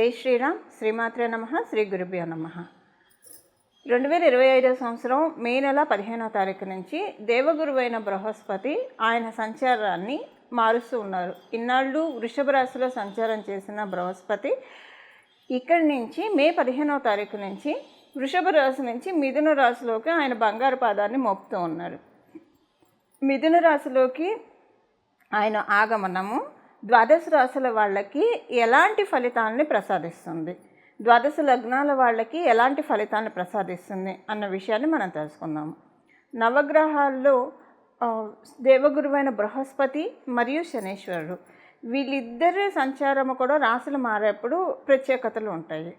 జై శ్రీరామ్. శ్రీమాత్రే నమః. శ్రీ గురుభ్యో నమః. 2025 సంవత్సరం మే నెల 15వ తారీఖు నుంచి దేవగురువైన బృహస్పతి ఆయన సంచారాన్ని మారుస్తూ ఉన్నారు. ఇన్నాళ్ళు వృషభ రాశిలో సంచారం చేసిన బృహస్పతి ఇక్కడి నుంచి మే 15వ తారీఖు నుంచి వృషభ రాశి నుంచి మిథున రాశిలోకి ఆయన బంగారు పాదాన్ని మోపుతూ ఉన్నారు. మిథున రాశిలోకి ఆయన ఆగమనము ద్వాదశ రాశుల వాళ్ళకి ఎలాంటి ఫలితాలని ప్రసాదిస్తుంది, ద్వాదశ లగ్నాల వాళ్ళకి ఎలాంటి ఫలితాన్ని ప్రసాదిస్తుంది అన్న విషయాన్ని మనం తెలుసుకుందాము. నవగ్రహాల్లో దేవగురువైన బృహస్పతి మరియు శనీశ్వరుడు వీళ్ళిద్దరి సంచారము కూడా రాశులు మారేప్పుడు ప్రత్యేకతలు ఉంటాయి.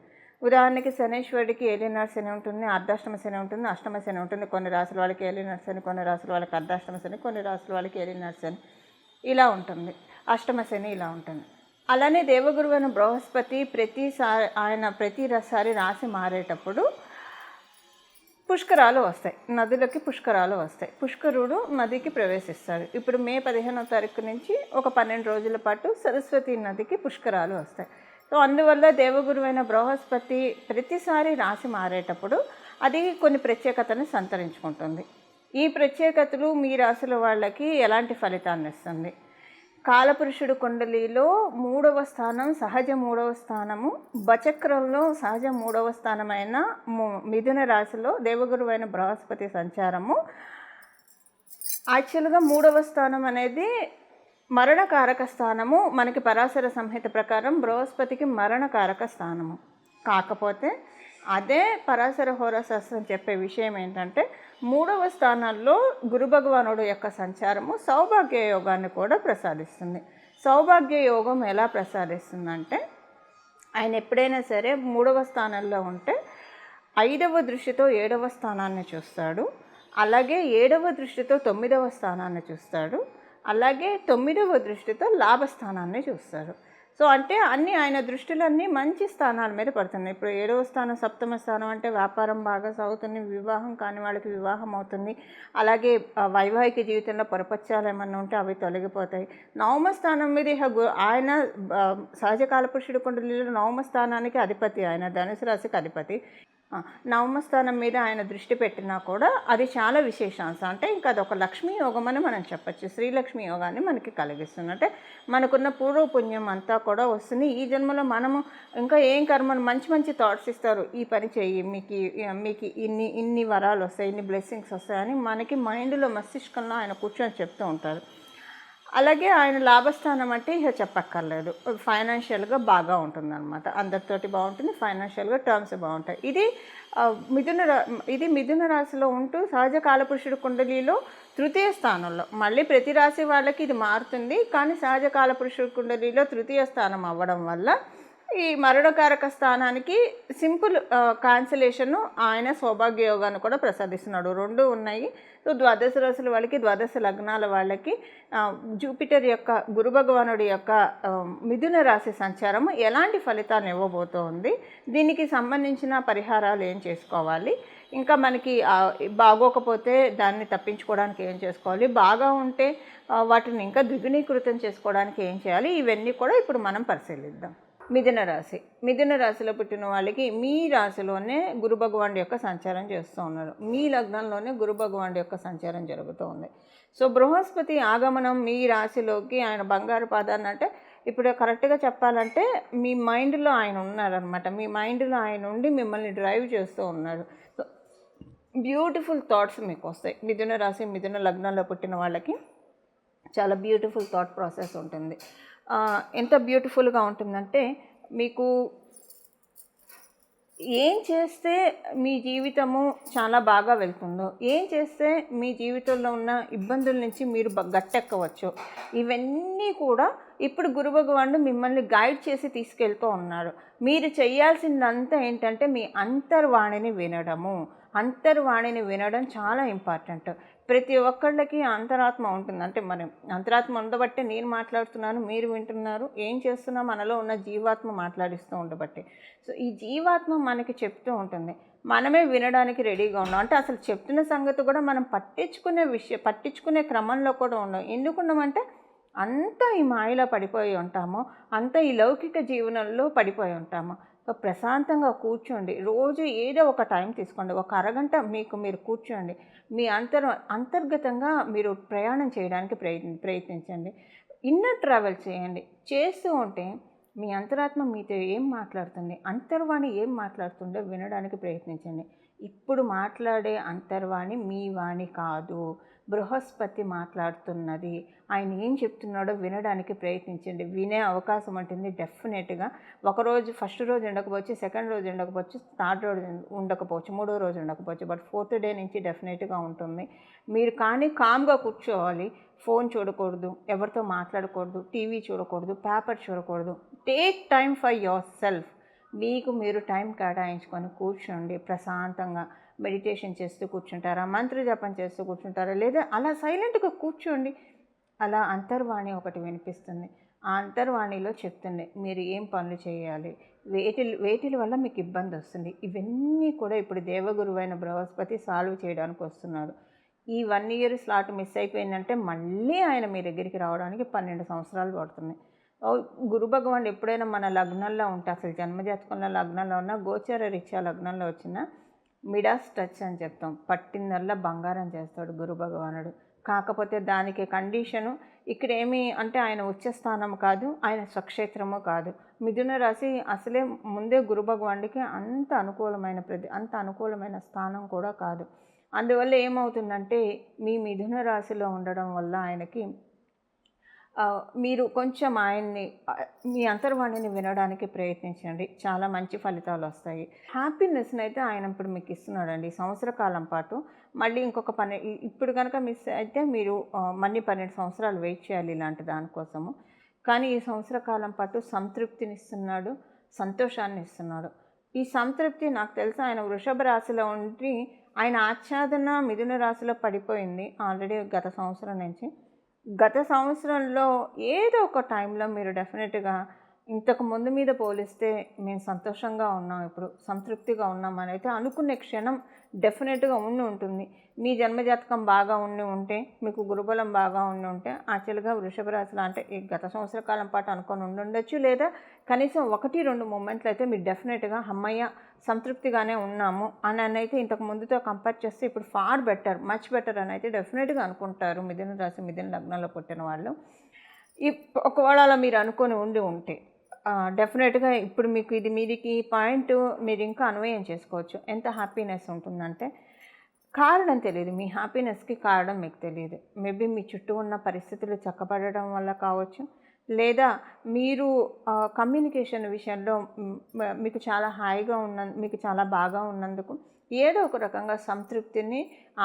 ఉదాహరణకి శనీశ్వరుడికి ఏలినాడు శని ఉంటుంది, అర్ధాష్టమ శని ఉంటుంది, అష్టమ శని ఉంటుంది. కొన్ని రాశుల వాళ్ళకి ఏలినాడు శని, కొన్ని రాశుల వాళ్ళకి అర్ధాష్టమ శని, కొన్ని రాశుల వాళ్ళకి ఏలినాడు శని ఇలా ఉంటుంది, అష్టమ శని ఇలా ఉంటుంది. అలానే దేవగురువైన బృహస్పతి ప్రతిసారి రాశి మారేటప్పుడు పుష్కరాలు వస్తాయి, నదులకి పుష్కరాలు వస్తాయి. పుష్కరుడు నదికి ప్రవేశిస్తాడు. ఇప్పుడు మే 15వ తారీఖు నుంచి ఒక 12 రోజుల పాటు సరస్వతి నదికి పుష్కరాలు వస్తాయి. సో అందువల్ల దేవగురువైన బృహస్పతి ప్రతిసారి రాశి మారేటప్పుడు అది కొన్ని ప్రత్యేకతను సంతరించుకుంటుంది. ఈ ప్రత్యేకతలు మీ రాశుల వాళ్ళకి ఎలాంటి ఫలితాన్ని ఇస్తుంది? కాలపురుషుడు కుండలిలో 3వ స్థానం సహజ 3వ స్థానము, బచక్రంలో సహజ 3వ స్థానమైన మిథున రాశిలో దేవగురువైన బృహస్పతి సంచారము. యాక్చువల్గా 3వ స్థానం అనేది మరణకారక స్థానము. మనకి పరాశర సంహిత ప్రకారం బృహస్పతికి మరణకారక స్థానము. కాకపోతే అదే పరాశర హోరాశాస్త్రం చెప్పే విషయం ఏంటంటే 3వ స్థానాల్లో గురు భగవానుడు యొక్క సంచారము సౌభాగ్య యోగాన్ని కూడా ప్రసాదిస్తుంది. సౌభాగ్య యోగం ఎలా ప్రసాదిస్తుందంటే ఆయన ఎప్పుడైనా సరే 3వ స్థానంలో ఉంటే 5వ దృష్టితో 7వ స్థానాన్ని చూస్తాడు, అలాగే 7వ దృష్టితో 9వ స్థానాన్ని చూస్తాడు, అలాగే 9వ దృష్టితో లాభస్థానాన్ని చూస్తాడు. సో అంటే ఆయన దృష్టిలన్నీ మంచి స్థానాల మీద పడుతున్నాయి. ఇప్పుడు 7వ స్థానం సప్తమ స్థానం అంటే వ్యాపారం బాగా సాగుతుంది, వివాహం కాని వాళ్ళకి వివాహం అవుతుంది, అలాగే వైవాహిక జీవితంలో పొరపచ్చాలు ఏమన్నా ఉంటే అవి తొలగిపోతాయి. 9వ స్థానం మీద ఆయన సహజ కాలపురుషుడు కుండలిలో 9వ స్థానానికి అధిపతి, ఆయన ధనుసు రాశికి అధిపతి. 9వ స్థానం మీద ఆయన దృష్టి పెట్టినా కూడా అది చాలా విశేషాంశం. అంటే ఇంకా అదొక లక్ష్మీ యోగం అని మనం చెప్పచ్చు. శ్రీలక్ష్మి యోగాన్ని మనకి కలిగిస్తుంది. అంటే మనకున్న పూర్వపుణ్యం అంతా కూడా వస్తుంది. ఈ జన్మలో మనము ఇంకా ఏం కర్మను మంచి మంచి థాట్స్ ఇస్తారు, ఈ పని చెయ్యి, మీకు ఇన్ని వరాలు వస్తాయి, ఇన్ని బ్లెస్సింగ్స్ వస్తాయని మనకి మైండ్లో మస్తిష్కంలో ఆయన కూర్చొని చెప్తూ ఉంటారు. అలాగే ఆయన లాభస్థానం అంటే ఇక చెప్పక్కర్లేదు, ఫైనాన్షియల్గా బాగా ఉంటుందన్నమాట. అందరితోటి బాగుంటుంది, ఫైనాన్షియల్గా టర్మ్స్ బాగుంటాయి. ఇది మిథున రాశిలో ఉంటూ సహజ కాలపురుషుడు కుండలిలో 3వ స్థానంలో. మళ్ళీ ప్రతి రాశి వాళ్ళకి ఇది మారుతుంది, కానీ సహజ కాలపురుషుడు కుండలిలో 3వ స్థానం అవ్వడం వల్ల ఈ మరణకారక స్థానానికి సింపుల్ కాన్సలేషను ఆయన సౌభాగ్య యోగాన్ని కూడా ప్రసాదిస్తున్నాడు. 2 ఉన్నాయి. సో ద్వాదశ రాశుల వాళ్ళకి, ద్వాదశ లగ్నాల వాళ్ళకి జూపిటర్ యొక్క గురు భగవానుడి యొక్క మిథున రాశి సంచారము ఎలాంటి ఫలితాన్ని ఇవ్వబోతోంది, దీనికి సంబంధించిన పరిహారాలు ఏం చేసుకోవాలి, ఇంకా మనకి బాగోకపోతే దాన్ని తప్పించుకోవడానికి ఏం చేసుకోవాలి, బాగా ఉంటే వాటిని ఇంకా ద్విగుణీకృతం చేసుకోవడానికి ఏం చేయాలి, ఇవన్నీ కూడా ఇప్పుడు మనం పరిశీలిద్దాం. మిథున రాశిలో పుట్టిన వాళ్ళకి మీ రాశిలోనే గురు భగవానుడి యొక్క సంచారం చేస్తూ ఉన్నారు. మీ లగ్నంలోనే గురు భగవానుడి యొక్క సంచారం జరుగుతూ ఉంది. సో బృహస్పతి ఆగమనం మీ రాశిలోకి ఆయన బంగారు పాదాన్ని, అంటే ఇప్పుడు కరెక్ట్గా చెప్పాలంటే మీ మైండ్లో ఆయన ఉన్నారనమాట. మీ మైండ్లో ఆయన ఉండి మిమ్మల్ని డ్రైవ్ చేస్తూ ఉన్నాడు. సో బ్యూటిఫుల్ థాట్స్ మీకు వస్తాయి. మిథున రాశి మిథున లగ్నంలో పుట్టిన వాళ్ళకి చాలా బ్యూటిఫుల్ థాట్ ప్రాసెస్ ఉంటుంది. ఎంత బ్యూటిఫుల్గా ఉంటుందంటే మీకు ఏం చేస్తే మీ జీవితము చాలా బాగా వెళ్తుందో, ఏం చేస్తే మీ జీవితంలో ఉన్న ఇబ్బందుల నుంచి మీరు గట్టెక్కవచ్చు, ఇవన్నీ కూడా ఇప్పుడు గురు భగవానుడు మిమ్మల్ని గైడ్ చేసి తీసుకెళ్తూ ఉన్నాడు. మీరు చేయాల్సిందంతా ఏంటంటే మీ అంతర్వాణిని వినడం చాలా ఇంపార్టెంట్. ప్రతి ఒక్కళ్ళకి అంతరాత్మ ఉంటుంది. అంటే మనం అంతరాత్మ ఉండబట్టే నేను మాట్లాడుతున్నాను, మీరు వింటున్నారు. ఏం చేస్తున్నా మనలో ఉన్న జీవాత్మ మాట్లాడిస్తూ ఉండబట్టే. సో ఈ జీవాత్మ మనకి చెప్తూ ఉంటుంది, మనమే వినడానికి రెడీగా ఉన్నాం. అంటే అసలు చెప్తున్న సంగతి కూడా మనం పట్టించుకునే క్రమంలో కూడా ఉన్నాం. ఎందుకున్నామంటే అంతా ఈ మాయలో పడిపోయి ఉంటాము, అంతా ఈ లౌకిక జీవనంలో పడిపోయి ఉంటాము. సో ప్రశాంతంగా కూర్చోండి, రోజు ఏదో ఒక టైం తీసుకోండి, ఒక అరగంట మీకు మీరు కూర్చోండి, మీ అంతర్గతంగా మీరు ప్రయాణం చేయడానికి ప్రయత్నించండి, ఇన్నర్ ట్రావెల్ చేయండి. చేస్తూ ఉంటే మీ అంతరాత్మ మీతో ఏం మాట్లాడుతుంది, అంతర్వాణి ఏం మాట్లాడుతుందో వినడానికి ప్రయత్నించండి. ఇప్పుడు మాట్లాడే అంతర్వాణి మీ వాణి కాదు, బృహస్పతి మాట్లాడుతున్నది. ఆయన ఏం చెప్తున్నాడో వినడానికి ప్రయత్నించండి. వినే అవకాశం ఉంటుంది డెఫినెట్గా. ఒకరోజు ఫస్ట్ రోజు ఉండకపోవచ్చు, సెకండ్ రోజు ఉండకపోవచ్చు, థర్డ్ రోజు ఉండకపోవచ్చు, మూడో రోజు ఉండకపోవచ్చు, బట్ ఫోర్త్ డే నుంచి డెఫినెట్గా ఉంటుంది. మీరు కానీ కామ్గా కూర్చోవాలి, ఫోన్ చూడకూడదు, ఎవరితో మాట్లాడకూడదు, టీవీ చూడకూడదు, పేపర్ చూడకూడదు. Take time for your self. మీకు మీరు టైం కేటాయించుకొని కూర్చోండి ప్రశాంతంగా. మెడిటేషన్ చేస్తూ కూర్చుంటారా, మంత్ర జపం చేస్తూ కూర్చుంటారా, లేదా అలా సైలెంట్గా కూర్చోండి. అలా అంతర్వాణి ఒకటి వినిపిస్తుంది. ఆ అంతర్వాణిలో చెప్తుంది మీరు ఏం పనులు చేయాలి, వేటిల వల్ల మీకు ఇబ్బంది వస్తుంది. ఇవన్నీ కూడా ఇప్పుడు దేవగురువైన బృహస్పతి సాల్వ్ చేయడానికి వస్తున్నాడు. ఈ 1 year స్లాట్ మిస్ అయిపోయిందంటే మళ్ళీ ఆయన మీ దగ్గరికి రావడానికి 12 సంవత్సరాలు పడుతుంది. గురు భగవాన్ ఎప్పుడైనా మన లగ్నంలో ఉంటే, అసలు జన్మజాతకంలో లగ్నంలో ఉన్న, గోచార రీత్యా లగ్నంలో వచ్చిన మిడాస్ టచ్ అని చెప్తాం. పట్టిందల్లా బంగారం చేస్తాడు గురు భగవానుడు. కాకపోతే దానికి కండిషను ఇక్కడ ఏమి అంటే ఆయన ఉచ్చస్థానం కాదు, ఆయన స్వక్షేత్రము కాదు. మిథున రాశి అసలే ముందే గురు భగవానుడికి అంత అనుకూలమైన స్థానం కూడా కాదు. అందువల్ల ఏమవుతుందంటే మీ మిథున రాశిలో ఉండడం వల్ల ఆయనకి మీరు కొంచెం ఆయన్ని మీ అంతర్వాణిని వినడానికి ప్రయత్నించండి, చాలా మంచి ఫలితాలు వస్తాయి. హ్యాపీనెస్ని అయితే ఆయన ఇప్పుడు మీకు ఇస్తున్నాడండి సంవత్సర కాలం పాటు. మళ్ళీ ఇంకొక ఇప్పుడు కనుక మిస్ అయితే మీరు మళ్ళీ 12 సంవత్సరాలు వెయిట్ చేయాలి ఇలాంటి దానికోసము. కానీ ఈ సంవత్సర కాలం పాటు సంతృప్తిని ఇస్తున్నాడు, సంతోషాన్ని ఇస్తున్నాడు. ఈ సంతృప్తి నాకు తెలుసు ఆయన వృషభ రాశిలో ఉండి ఆయన ఆచ్ఛాదన మిథున రాశిలో పడిపోయింది ఆల్రెడీ గత సంవత్సరం నుంచి. గత సంవత్సరంలో ఏదో ఒక టైంలో మీరు డెఫినెట్గా ఇంతకు ముందు మీద పోలిస్తే మేము సంతోషంగా ఉన్నాం, ఇప్పుడు సంతృప్తిగా ఉన్నాం అని అయితే అనుకునే క్షణం డెఫినెట్గా ఉంటుంది. మీ జన్మజాతకం బాగా ఉంటే, మీకు గురుబలం బాగా ఉంటే యాక్చువల్గా వృషభ రాశిలో అంటే ఈ గత సంవత్సర కాలం పాటు అనుకొని ఉండొచ్చు, లేదా కనీసం 1-2 మూమెంట్లు అయితే మీరు డెఫినెట్గా అమ్మయ్య సంతృప్తిగానే ఉన్నాము అని అయితే ఇంతకు ముందుతో కంపేర్ చేస్తే ఇప్పుడు ఫార్ బెటర్, మచ్ బెటర్ అని అయితే డెఫినెట్గా అనుకుంటారు మిథున రాశి మిథున లగ్నంలో పుట్టిన వాళ్ళు. ఒకవేళ అలా మీరు అనుకొని ఉంటే డెఫినెట్గా ఇప్పుడు మీకు మీదికి పాయింట్ మీరు ఇంకా అన్వయం చేసుకోవచ్చు. ఎంత హ్యాపీనెస్ ఉంటుందంటే కారణం తెలియదు, మీ హ్యాపీనెస్కి కారణం మీకు తెలియదు. మేబీ మీ చుట్టూ ఉన్న పరిస్థితులు చక్కబడడం వల్ల కావచ్చు, లేదా మీరు కమ్యూనికేషన్ విషయంలో మీకు చాలా హాయిగా మీకు చాలా బాగా ఉన్నందుకు ఏదో ఒక రకంగా సంతృప్తిని,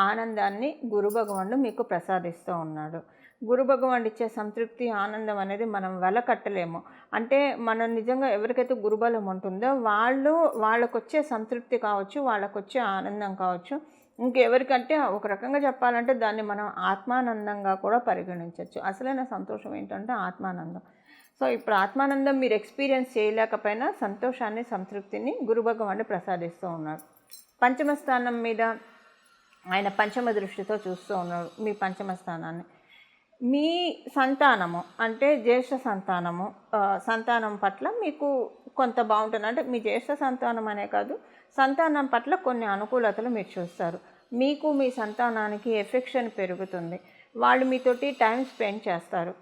ఆనందాన్ని గురు భగవానుడు మీకు ప్రసాదిస్తూ ఉన్నాడు. గురు భగవానుడు ఇచ్చే సంతృప్తి, ఆనందం అనేది మనం వెలకట్టలేము. అంటే మనం నిజంగా ఎవరికైతే గురుబలం ఉంటుందో వాళ్ళకు వచ్చే సంతృప్తి కావచ్చు, వాళ్ళకు వచ్చే ఆనందం కావచ్చు, ఇంకెవరికంటే ఒక రకంగా చెప్పాలంటే దాన్ని మనం ఆత్మానందంగా కూడా పరిగణించవచ్చు. అసలైన సంతోషం ఏంటంటే ఆత్మానందం. సో ఇప్పుడు ఆత్మానందం మీరు ఎక్స్పీరియన్స్ చేయలేకపోయినా సంతోషాన్ని, సంతృప్తిని గురు భగవానుడు ప్రసాదిస్తూ ఉన్నాడు. పంచమ స్థానం మీద ఆయన పంచమ దృష్టితో చూస్తూ ఉన్నాడు మీ పంచమ స్థానాన్ని. మీ సంతానము అంటే జ్యేష్ఠ సంతానం పట్ల మీకు కొంత బాగుంటుంది. అంటే మీ జ్యేష్ఠ సంతానం అనే కాదు, సంతానం పట్ల కొన్ని అనుకూలతలు మీరు చూస్తారు. మీకు మీ సంతానానికి ఎఫెక్షన్ పెరుగుతుంది, వాళ్ళు మీతోటి టైం స్పెండ్ చేస్తారు.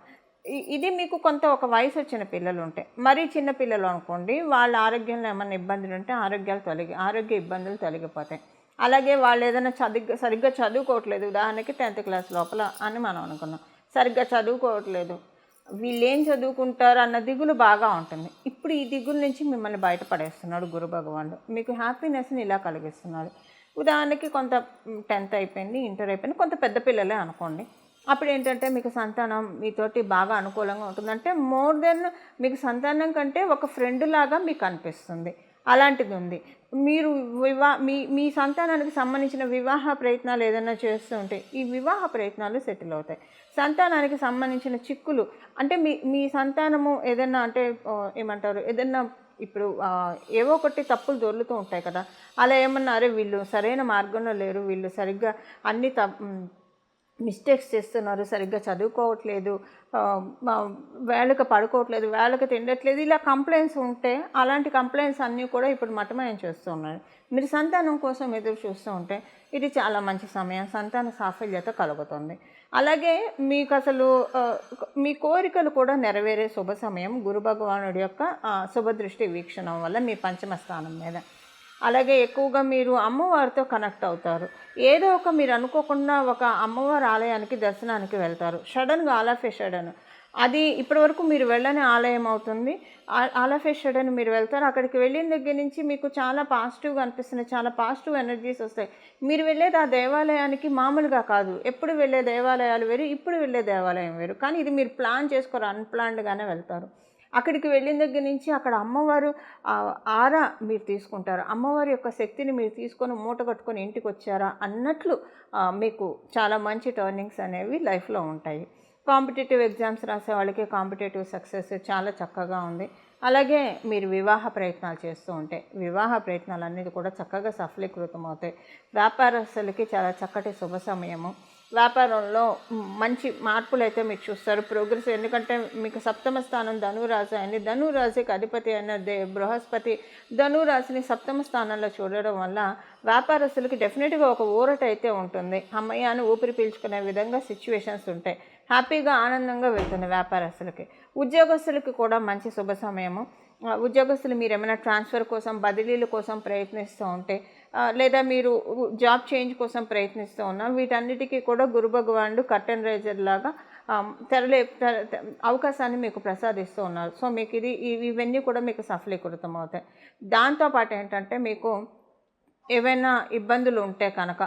ఇది మీకు కొంత ఒక వయసు వచ్చిన పిల్లలు ఉంటే, మరీ చిన్న పిల్లలు అనుకోండి, వాళ్ళ ఆరోగ్యంలో ఏమైనా ఇబ్బందులు ఉంటే ఆరోగ్య ఇబ్బందులు తొలగిపోతాయి. అలాగే వాళ్ళు ఏదైనా సరిగ్గా చదువుకోవట్లేదు, ఉదాహరణకి 10th క్లాస్ లోపల అని మనం అనుకున్నాం, సరిగ్గా చదువుకోవట్లేదు, వీళ్ళు ఏం చదువుకుంటారు అన్న దిగులు బాగా ఉంటుంది. ఇప్పుడు ఈ దిగుల నుంచి మిమ్మల్ని బయటపడేస్తున్నాడు గురు భగవానుడు, మీకు హ్యాపీనెస్ని ఇలా కలిగిస్తున్నాడు. ఉదాహరణకి కొంత 10th అయిపోయింది, ఇంటర్ అయిపోయింది, కొంత పెద్ద పిల్లలే అనుకోండి. అప్పుడు ఏంటంటే మీకు సంతానం మీతోటి బాగా అనుకూలంగా ఉంటుందంటే మోర్ దెన్ మీకు సంతానం కంటే ఒక ఫ్రెండ్ లాగా మీకు అనిపిస్తుంది. అలాంటిది ఉంది. మీరు మీ సంతానానికి సంబంధించిన వివాహ ప్రయత్నాలు ఏదైనా చేస్తూ ఉంటే ఈ వివాహ ప్రయత్నాలు సెటిల్ అవుతాయి. సంతానానికి సంబంధించిన చిక్కులు అంటే మీ సంతానము ఏదైనా అంటే ఏమంటారు, ఏదైనా ఇప్పుడు ఏవో ఒకటి తప్పులు దొర్లుతూ ఉంటాయి కదా, అలా ఏమన్నా అరే వీళ్ళు సరైన మార్గంలో లేరు, వీళ్ళు సరిగ్గా అన్ని మిస్టేక్స్ చేస్తున్నారు, సరిగ్గా చదువుకోవట్లేదు, వేళకు పడుకోవట్లేదు, వేళకు తినట్లేదు, ఇలా కంప్లైంట్స్ ఉంటే అలాంటి కంప్లైంట్స్ అన్నీ కూడా ఇప్పుడు మటమయం చేస్తూ ఉన్నారు. మీరు సంతానం కోసం ఎదురు చూస్తూ ఉంటే ఇది చాలా మంచి సమయం, సంతాన సాఫల్యత కలుగుతుంది. అలాగే మీకు అసలు మీ కోరికలు కూడా నెరవేరే శుభ సమయం గురు భగవానుడి యొక్క శుభదృష్టి వీక్షణం వల్ల మీ పంచమ స్థానం మీద. అలాగే ఎక్కువగా మీరు అమ్మవారితో కనెక్ట్ అవుతారు. ఏదో ఒక మీరు అనుకోకుండా ఒక అమ్మవారి ఆలయానికి దర్శనానికి వెళ్తారు. సడన్గా ఆల్ ఆఫ్ ఏ సడన్ అది ఇప్పటివరకు మీరు వెళ్ళని ఆలయం అవుతుంది. ఆల్ ఆఫ్ ఏ సడన్ మీరు వెళ్తారు. అక్కడికి వెళ్ళిన దగ్గర నుంచి మీకు చాలా పాజిటివ్గా అనిపిస్తుంది, చాలా పాజిటివ్ ఎనర్జీస్ వస్తాయి. మీరు వెళ్ళేది ఆ దేవాలయానికి మామూలుగా కాదు, ఎప్పుడు వెళ్ళే దేవాలయాలు వేరు, ఇప్పుడు వెళ్ళే దేవాలయం వేరు. కానీ ఇది మీరు ప్లాన్ చేసుకోరు, అన్ప్లాన్డ్గానే వెళ్తారు. అక్కడికి వెళ్ళిన దగ్గర నుంచి అక్కడ అమ్మవారు ఆరా మీరు తీసుకుంటారు. అమ్మవారి యొక్క శక్తిని మీరు తీసుకొని మూట కట్టుకొని ఇంటికి వచ్చారా అన్నట్లు మీకు చాలా మంచి టర్నింగ్స్ అనేవి లైఫ్లో ఉంటాయి. కాంపిటేటివ్ ఎగ్జామ్స్ రాసే వాళ్ళకి కాంపిటేటివ్ సక్సెస్ చాలా చక్కగా ఉంది. అలాగే మీరు వివాహ ప్రయత్నాలు చేస్తూ ఉంటే వివాహ ప్రయత్నాలు అనేది కూడా చక్కగా సఫలీకృతం అవుతాయి. వ్యాపారస్తులకి చాలా చక్కటి శుభ సమయము. వ్యాపారంలో మంచి మార్పులు అయితే మీరు చూస్తారు, ప్రోగ్రెస్. ఎందుకంటే మీకు సప్తమ స్థానం ధనురాశి అయింది. ధనురాశికి అధిపతి అయిన బృహస్పతి ధనురాశిని సప్తమ స్థానంలో చూడడం వల్ల వ్యాపారస్తులకి డెఫినెట్గా ఒక ఊరట అయితే ఉంటుంది. అమ్మయ్య అని ఊపిరి పీల్చుకునే విధంగా సిచ్యువేషన్స్ ఉంటాయి. హ్యాపీగా ఆనందంగా వెళ్తుంది వ్యాపారస్తులకి. ఉద్యోగస్తులకి కూడా మంచి శుభ సమయము. ఉద్యోగస్తులు మీరు ఏమైనా ట్రాన్స్ఫర్ కోసం, బదిలీల కోసం ప్రయత్నిస్తూ ఉంటే, లేదా మీరు జాబ్ చేంజ్ కోసం ప్రయత్నిస్తూ ఉన్నా, వీటన్నిటికీ కూడా గురు భగవానుడు కర్టెన్ రైజర్ లాగా అవకాశాన్ని మీకు ప్రసాదిస్తూ ఉన్నారు. సో మీకు ఇవన్నీ కూడా మీకు సఫలీకృతం అవుతాయి. దాంతోపాటు ఏంటంటే మీకు ఏవైనా ఇబ్బందులు ఉంటే కనుక,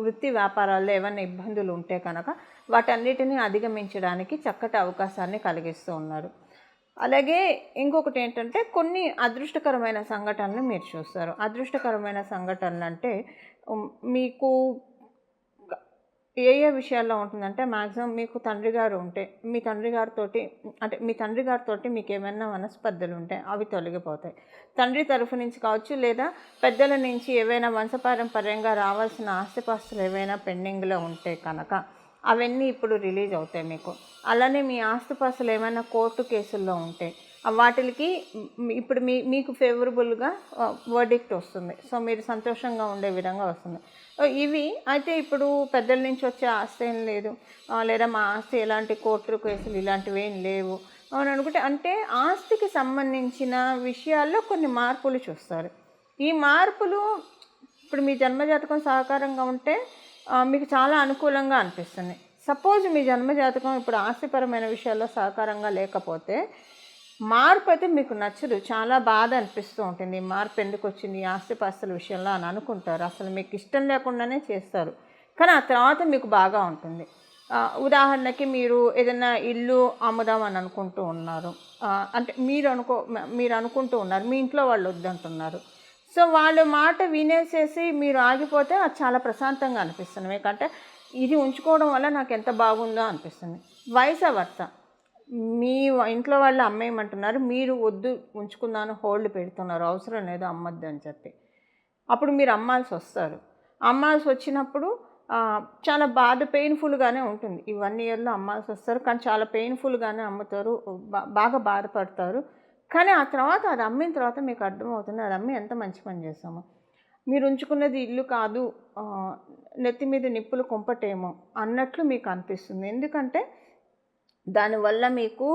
వృత్తి వ్యాపారాల్లో ఏమైనా ఇబ్బందులు ఉంటే కనుక వాటన్నిటిని అధిగమించడానికి చక్కటి అవకాశాన్ని కలిగిస్తూ ఉన్నారు. అలాగే ఇంకొకటి ఏంటంటే కొన్ని అదృష్టకరమైన సంఘటనలు మీరు చూస్తారు. అదృష్టకరమైన సంఘటనలు అంటే మీకు ఏ విషయాల్లో ఉంటుందంటే మ్యాక్సిమం మీకు తండ్రి గారు ఉంటే మీ తండ్రి గారితో మీకు ఏమైనా మనస్పర్ధలు ఉంటే అవి తొలగిపోతాయి. తండ్రి తరఫు నుంచి కావచ్చు, లేదా పెద్దల నుంచి ఏవైనా వంశపారంపర్యంగా రావాల్సిన ఆస్తిపాస్తులు ఏవైనా పెండింగ్లో ఉంటే కనుక అవన్నీ ఇప్పుడు రిలీజ్ అవుతాయి మీకు. అలానే మీ ఆస్తిపాస్తులు ఏమైనా కోర్టు కేసుల్లో ఉంటే వాటికి ఇప్పుడు మీకు ఫేవరబుల్గా వర్డిక్ట్ వస్తుంది. సో మీరు సంతోషంగా ఉండే విధంగా వస్తుంది. ఇవి అయితే ఇప్పుడు పెద్దల నుంచి వచ్చే ఆస్తి ఏం లేదు, లేదా మా ఆస్తి ఎలాంటి కోర్టు కేసులు ఇలాంటివి ఏం లేవు అని అనుకుంటే, అంటే ఆస్తికి సంబంధించిన విషయాల్లో కొన్ని మార్పులు చూస్తారు. ఈ మార్పులు ఇప్పుడు మీ జన్మజాతకం సహకారంగా ఉంటే మీకు చాలా అనుకూలంగా అనిపిస్తుంది. సపోజ్ మీ జన్మజాతకం ఇప్పుడు ఆస్తిపరమైన విషయాల్లో సహకారంగా లేకపోతే మార్పు అయితే మీకు నచ్చదు, చాలా బాధ అనిపిస్తూ ఉంటుంది. ఈ మార్పు ఎందుకు వచ్చింది ఈ ఆస్తిపాస్తుల విషయంలో అని అనుకుంటారు. అసలు మీకు ఇష్టం లేకుండానే చేస్తారు, కానీ ఆ తర్వాత మీకు బాగా ఉంటుంది. ఉదాహరణకి మీరు ఏదైనా ఇల్లు అమ్ముదామని అనుకుంటూ ఉన్నారు, అంటే మీరు అనుకుంటూ ఉన్నారు, మీ ఇంట్లో వాళ్ళు వద్దంటున్నారు. సో వాళ్ళు మాట వినేసేసి మీరు ఆగిపోతే అది చాలా ప్రశాంతంగా అనిపిస్తుంది మీకంటే ఇది ఉంచుకోవడం వల్ల నాకు ఎంత బాగుందో అనిపిస్తుంది. వయసు వర్త మీ ఇంట్లో వాళ్ళు అమ్మేయమంటున్నారు, మీరు వద్దు ఉంచుకుందాను హోల్డ్ పెడుతున్నారు, అవసరం లేదు అమ్మద్దు అని చెప్పి. అప్పుడు మీరు అమ్మాల్సి వచ్చినప్పుడు చాలా పెయిన్ఫుల్గానే ఉంటుంది. ఈ 1 ఇయర్లో అమ్మాల్సి వస్తారు, కానీ చాలా పెయిన్ఫుల్గానే అమ్ముతారు, బాగా బాధపడతారు. కానీ ఆ తర్వాత అది అమ్మిన తర్వాత మీకు అర్థమవుతుంది అది అమ్మి ఎంత మంచి పని చేస్తామో. మీరు ఉంచుకున్నది ఇల్లు కాదు, నెత్తి మీద నిప్పులు కుంపటేమో అన్నట్లు మీకు అనిపిస్తుంది. ఎందుకంటే దానివల్ల మీకు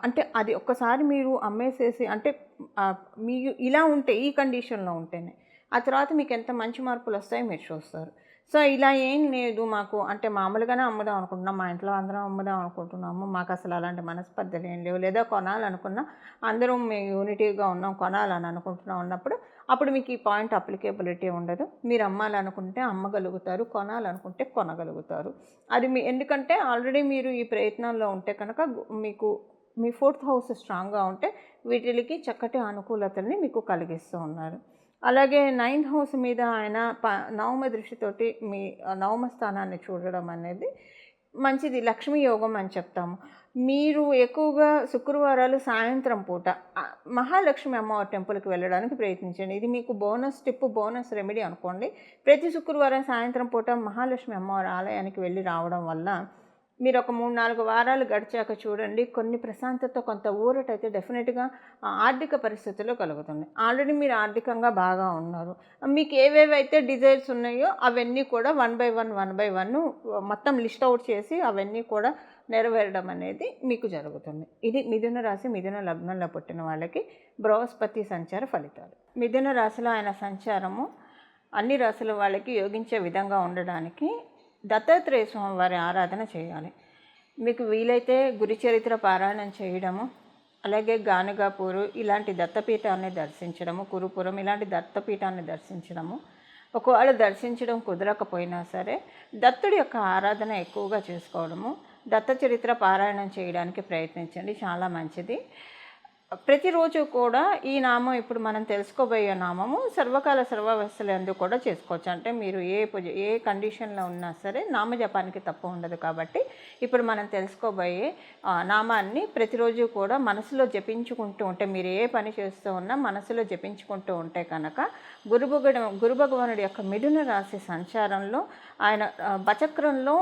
అంటే అది ఒక్కసారి మీరు అమ్మేసేసి, అంటే మీరు ఇలా ఉంటే ఈ కండిషన్లో ఉంటేనే ఆ తర్వాత మీకు ఎంత మంచి మార్పులు వస్తాయో మీరు చూస్తారు. సో ఇలా ఏం లేదు మాకు, అంటే మామూలుగానే అమ్ముదాం అనుకుంటున్నాం, మా ఇంట్లో అందరం అమ్ముదాం అనుకుంటున్నాము, మాకు అసలు అలాంటి మనస్పర్ధలు ఏం లేవు, లేదా కొనాలనుకున్నా అందరం మేము యూనిటీగా ఉన్నాం, కొనాలని అనుకుంటున్నాం అన్నప్పుడు అప్పుడు మీకు ఈ పాయింట్ అప్లికేబిలిటీ ఉండదు. మీరు అమ్మాలనుకుంటే అమ్మగలుగుతారు, కొనాలనుకుంటే కొనగలుగుతారు. అది ఎందుకంటే ఆల్రెడీ మీరు ఈ ప్రయత్నంలో ఉంటే కనుక మీకు మీ 4th హౌస్ స్ట్రాంగ్గా ఉంటే వీటికి చక్కటి అనుకూలతల్ని మీకు కలిగిస్తూ ఉన్నారు. అలాగే 9th హౌస్ మీద ఆయన నవమ దృష్టితోటి మీ నవమ స్థానాన్ని చూడడం అనేది మంచిది, లక్ష్మీ యోగం అని చెప్తాము. మీరు ఎక్కువగా శుక్రవారాలు సాయంత్రం పూట మహాలక్ష్మి అమ్మవారి టెంపుల్కి వెళ్ళడానికి ప్రయత్నించండి. ఇది మీకు బోనస్ టిప్, బోనస్ రెమెడీ అనుకోండి. ప్రతి శుక్రవారం సాయంత్రం పూట మహాలక్ష్మి అమ్మవారి ఆలయానికి వెళ్ళి రావడం వల్ల మీరు ఒక 3-4 వారాలు గడిచాక చూడండి, కొన్ని ప్రశాంతత, కొంత ఊరటైతే డెఫినెట్గా ఆర్థిక పరిస్థితుల్లో కలుగుతుంది. ఆల్రెడీ మీరు ఆర్థికంగా బాగా ఉన్నారు. మీకు ఏవేవైతే డిజైర్స్ ఉన్నాయో అవన్నీ కూడా 1 by 1 మొత్తం లిస్ట్ అవుట్ చేసి అవన్నీ కూడా నెరవేరడం అనేది మీకు జరుగుతుంది. ఇది మిథున రాశి, మిథున లగ్నంలో పుట్టిన వాళ్ళకి బృహస్పతి సంచార ఫలితాలు. మిథున రాశిలో ఆయన సంచారము అన్ని రాశుల వాళ్ళకి యోగించే విధంగా ఉండడానికి దత్తాత్రేయ స్వామి వారి ఆరాధన చేయాలి. మీకు వీలైతే గురు చరిత్ర పారాయణం చేయడము, అలాగే గానుగాపూరు ఇలాంటి దత్తపీఠాన్ని దర్శించడము, కురుపురం ఇలాంటి దత్తపీఠాన్ని దర్శించడము. ఒకవేళ దర్శించడం కుదరకపోయినా సరే దత్తుడి యొక్క ఆరాధన ఎక్కువగా చేసుకోవడము, దత్త చరిత్ర పారాయణం చేయడానికి ప్రయత్నించండి, చాలా మంచిది. ప్రతిరోజు కూడా ఈ నామం, ఇప్పుడు మనం తెలుసుకోబోయే నామము సర్వకాల సర్వావస్థలందు కూడా చేసుకోవచ్చు. అంటే మీరు ఏ కండిషన్లో ఉన్నా సరే నామజపానికి తప్పు ఉండదు. కాబట్టి ఇప్పుడు మనం తెలుసుకోబోయే నామాన్ని ప్రతిరోజు కూడా మనసులో జపించుకుంటూ ఉంటే, మీరు ఏ పని చేస్తూ ఉన్నా మనసులో జపించుకుంటూ ఉంటే కనుక గురు భగవానుడి యొక్క మిథున రాశి సంచారంలో ఆయన బచక్రంలో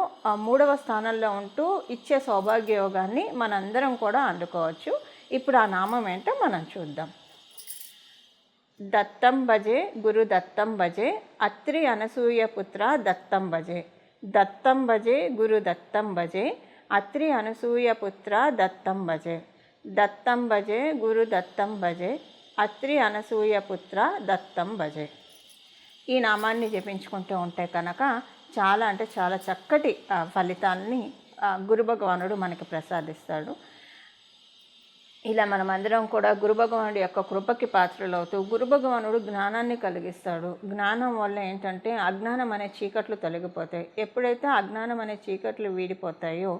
3వ స్థానంలో ఉంటూ ఇచ్చే సౌభాగ్య యోగాన్ని మనందరం కూడా అందుకోవచ్చు. ఇప్పుడు ఆ నామం ఏంటో మనం చూద్దాం. దత్తం భజే గురు దత్తం భజే అత్రి అనసూయ పుత్ర దత్తం భజే. దత్తం భజే గురు దత్తం భజే అత్రి అనసూయ పుత్ర దత్తం భజే. దత్తం భజే గురు దత్తం భజే అత్రి అనసూయ పుత్ర దత్తం భజే. ఈ నామాన్ని జపించుకుంటూ ఉంటే కనుక చాలా అంటే చాలా చక్కటి ఫలితాన్ని గురు భగవానుడు మనకి ప్రసాదిస్తాడు. ఇలా మనమందరం కూడా గురు భగవానుడి యొక్క కృపకి పాత్రలవుతూ గురు భగవానుడు జ్ఞానాన్ని కలిగిస్తాడు. జ్ఞానం వల్ల ఏంటంటే అజ్ఞానం అనే చీకట్లు తొలగిపోతాయి. ఎప్పుడైతే అజ్ఞానం అనే చీకట్లు వీడిపోతాయో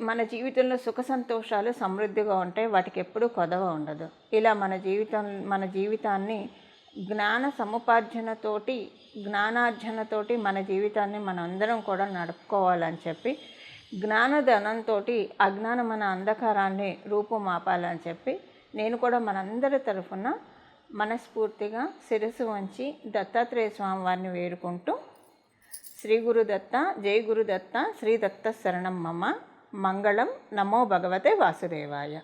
మన జీవితంలో సుఖ సంతోషాలు సమృద్ధిగా ఉంటాయి. వాటికి ఎప్పుడూ కొదవ ఉండదు. ఇలా మన జీవితాన్ని జ్ఞాన సముపార్జనతోటి, జ్ఞానార్జనతోటి మన జీవితాన్ని మనందరం కూడా నడుపుకోవాలని చెప్పి, జ్ఞానధనంతో అజ్ఞానం మన అంధకారాన్ని రూపుమాపాలని చెప్పి నేను కూడా మనందరి తరఫున మనస్ఫూర్తిగా శిరస్సు వంచి దత్తాత్రేయ స్వామి వారిని వేడుకుంటూ, శ్రీ గురుదత్త, జై గురుదత్త, శ్రీ దత్త శరణం మమ, మంగళం, నమో భగవతే వాసుదేవాయ.